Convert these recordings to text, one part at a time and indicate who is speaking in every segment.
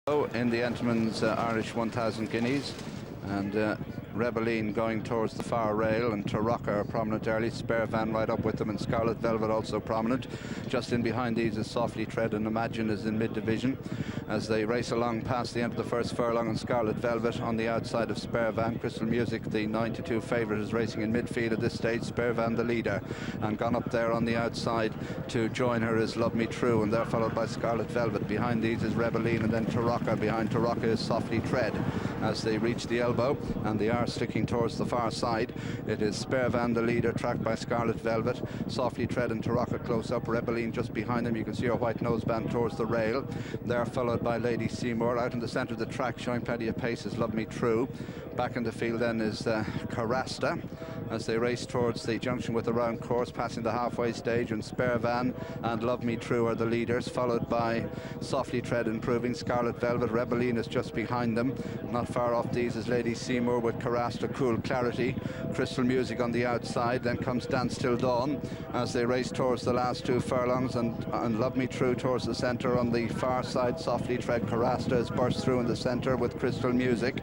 Speaker 1: In the Enterman's Irish 1000 guineas, and Rebelline going towards the far rail, and Tarocca are prominent early. Spare Van right up with them, and Scarlet Velvet also prominent. Just in behind these is Softly Tread, and Imagine is in mid-division as they race along past the end of the first furlong, and Scarlet Velvet on the outside of Spare Van. Crystal Music, the 9-2 favourite, is racing in midfield at this stage. Spare Van the leader, and gone up there on the outside to join her is Love Me True, and they're followed by Scarlet Velvet. Behind these is Rebelline, and then Tarocca. Behind Tarocca is Softly Tread as they reach the elbow, and they are sticking towards the far side. It is Spare Van the leader, tracked by Scarlet Velvet. Softly Tread and Tarocca close up. Rebelline just behind them. You can see her white noseband towards the rail. They're followed by Lady Seymour. Out in the centre of the track, showing plenty of pace, is Love Me True. Back in the field then is Carasta as they race towards the junction with the round course, passing the halfway stage, and Spare Van and Love Me True are the leaders, followed by Softly Tread improving. Scarlet Velvet. Rebelline is just behind them. Not far off these is Lady Seymour with Carasta, Cool Clarity, Crystal Music on the outside. Then comes Dance Till Dawn as they race towards the last two furlongs, and Love Me True towards the centre. On the far side, Softly Tread. Carasta has burst through in the centre with Crystal Music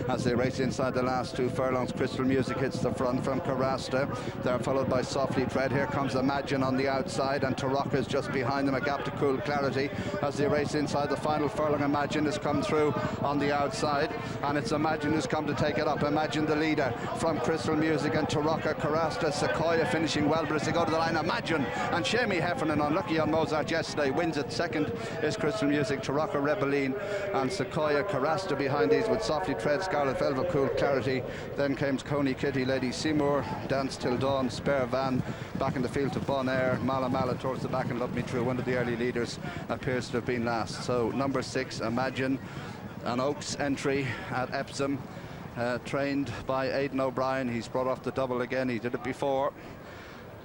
Speaker 1: as they race inside the last two furlongs. Crystal Music hits the front from Carasta. They're followed by Softly Tread. Here comes Imagine on the outside, and Tarocca is just behind them, a gap to Cool Clarity as they race inside the final furlong. Imagine has come through on the outside, and it's Imagine who's come to take it up. Imagine the leader from Crystal Music, and Tarocca, Carasta, Sequoia finishing well, but as they go to the line, Imagine and Shamie Heffernan, unlucky on Mozart yesterday, wins it. Second is Crystal Music, Tarocca, Rebelline, and Sequoia. Carasta behind these with Softly Tread, Scarlet Velvet, Cool Clarity. Then comes Coney Kitty, Lady Seymour, Dance Till Dawn, Spare Van. Back in the field to Bon Air, Mala Mala towards the back, and Love Me True, one of the early leaders, appears to have been last. So number 6, Imagine, an Oaks entry at Epsom, trained by Aidan O'Brien. He's brought off the double again. He did it before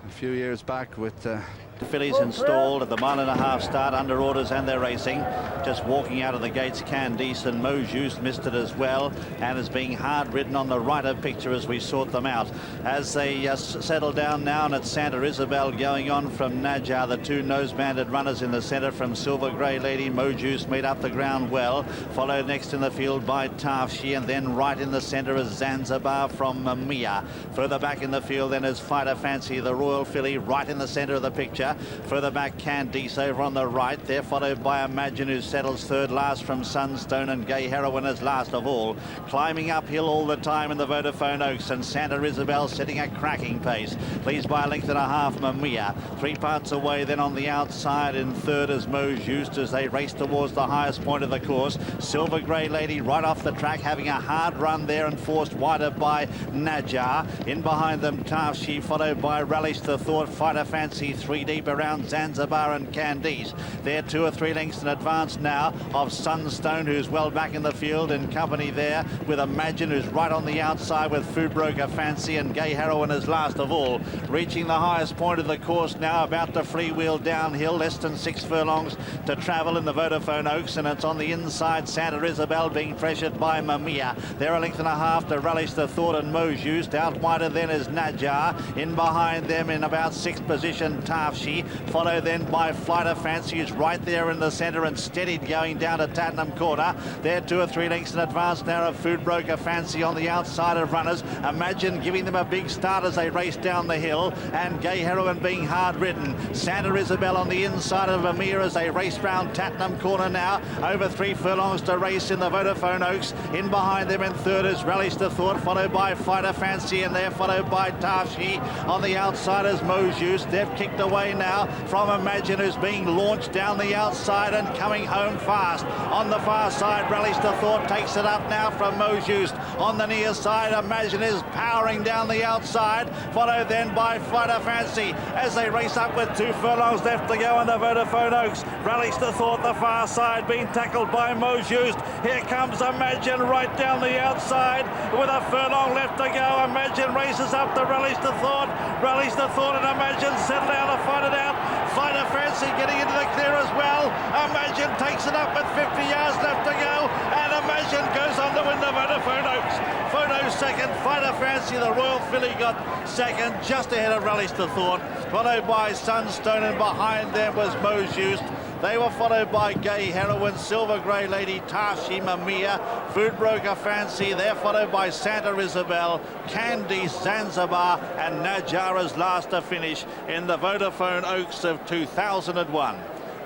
Speaker 1: a few years back with
Speaker 2: the fillies installed at the 1.5 start under orders, and they're racing. Just walking out of the gates, Candice and Mojus missed it as well, and is being hard ridden on the right of picture as we sort them out. As they settle down now, and it's Santa Isabel going on from Najjar, the two nose-banded runners in the centre from Silver Grey Lady. Mojus made up the ground well, followed next in the field by Tafshi, and then right in the centre is Zanzibar from Mia. Further back in the field then is Fighter Fancy, the Royal filly, right in the centre of the picture. Further back, Candice over on the right. They're followed by Imagine, who settles third last from Sunstone, and Gay Heroine is last of all. Climbing uphill all the time in the Vodafone Oaks, and Santa Isabel setting a cracking pace. Leads by a length and a half Mamiya. 3 parts away then on the outside in third is Mo Just as they race towards the highest point of the course. Silver Grey Lady right off the track, having a hard run there and forced wider by Najjar. In behind them, Tafshi, followed by Relish the Thought, Fighter Fancy, 3 deep around Zanzibar and Candice. They're 2 or 3 lengths in advance now of Sunstone, who's well back in the field, in company there with Imagine, who's right on the outside with Food Broker Fancy, and Gay Heroine is last of all. Reaching the highest point of the course now, about to freewheel downhill, less than 6 furlongs to travel in the Vodafone Oaks, and it's on the inside, Santa Isabel being pressured by Mamiya. They're a length and a half to Relish the Thought and Mojus. Out wider then is Najjar. In behind them in about 6th position, Tafshi. Followed then by Fighter Fancy, who's right there in the centre and steadied going down to Tattenham Corner. They're 2 or 3 lengths in advance now of Food Broker Fancy on the outside of runners. Imagine giving them a big start as they race down the hill, and Gay Heroine being hard ridden. Santa Isabel on the inside of Amir as they race round Tattenham Corner now. Over 3 furlongs to race in the Vodafone Oaks. In behind them in third is Relish the Thought, followed by Fighter Fancy, and they're followed by Tafshi. On the outside is Mojus. They've kicked away now from Imagine, who's being launched down the outside and coming home fast. On the far side, Relish the Thought takes it up now from Mojus. On the near side, Imagine is powering down the outside, followed then by Fighter Fancy as they race up with 2 furlongs left to go on the Vodafone Oaks. Relish the Thought, the far side, being tackled by Mojus. Here comes Imagine right down the outside with a furlong left to go. Imagine races up to Relish the Thought. Relish the Thought and Imagine settle down to fight it out. Fighter Fancy getting into the clear as well. Imagine takes it up with 50 yards left to go, and Imagine goes on to win the Vodafone Oaks. Photo second, Fighter Fancy, the Royal filly, got second, just ahead of Relish the Thought, followed by Sunstone, and behind them was Mojus. They were followed by Gay Heroine, Silver Grey Lady, Tashi Mamiya, Food Broker Fancy. They're followed by Santa Isabel, Candy Zanzibar, and Najara's last to finish in the Vodafone Oaks of 2001.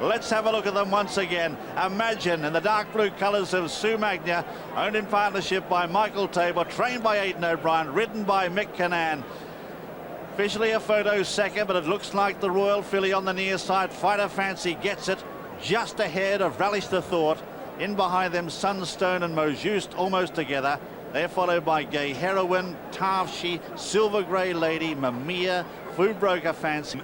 Speaker 2: Let's have a look at them once again. Imagine in the dark blue colours of Sue Magna, owned in partnership by Michael Tabor, trained by Aidan O'Brien, ridden by Mick Cannan. Officially a photo second, but it looks like the Royal Filly on the near side. Fighter Fancy gets it just ahead of Relish the Thought. In behind them, Sunstone and Mojust almost together. They're followed by Gay Heroine, Tavshi, Silver Grey Lady, Mamiya, Food Broker Fancy.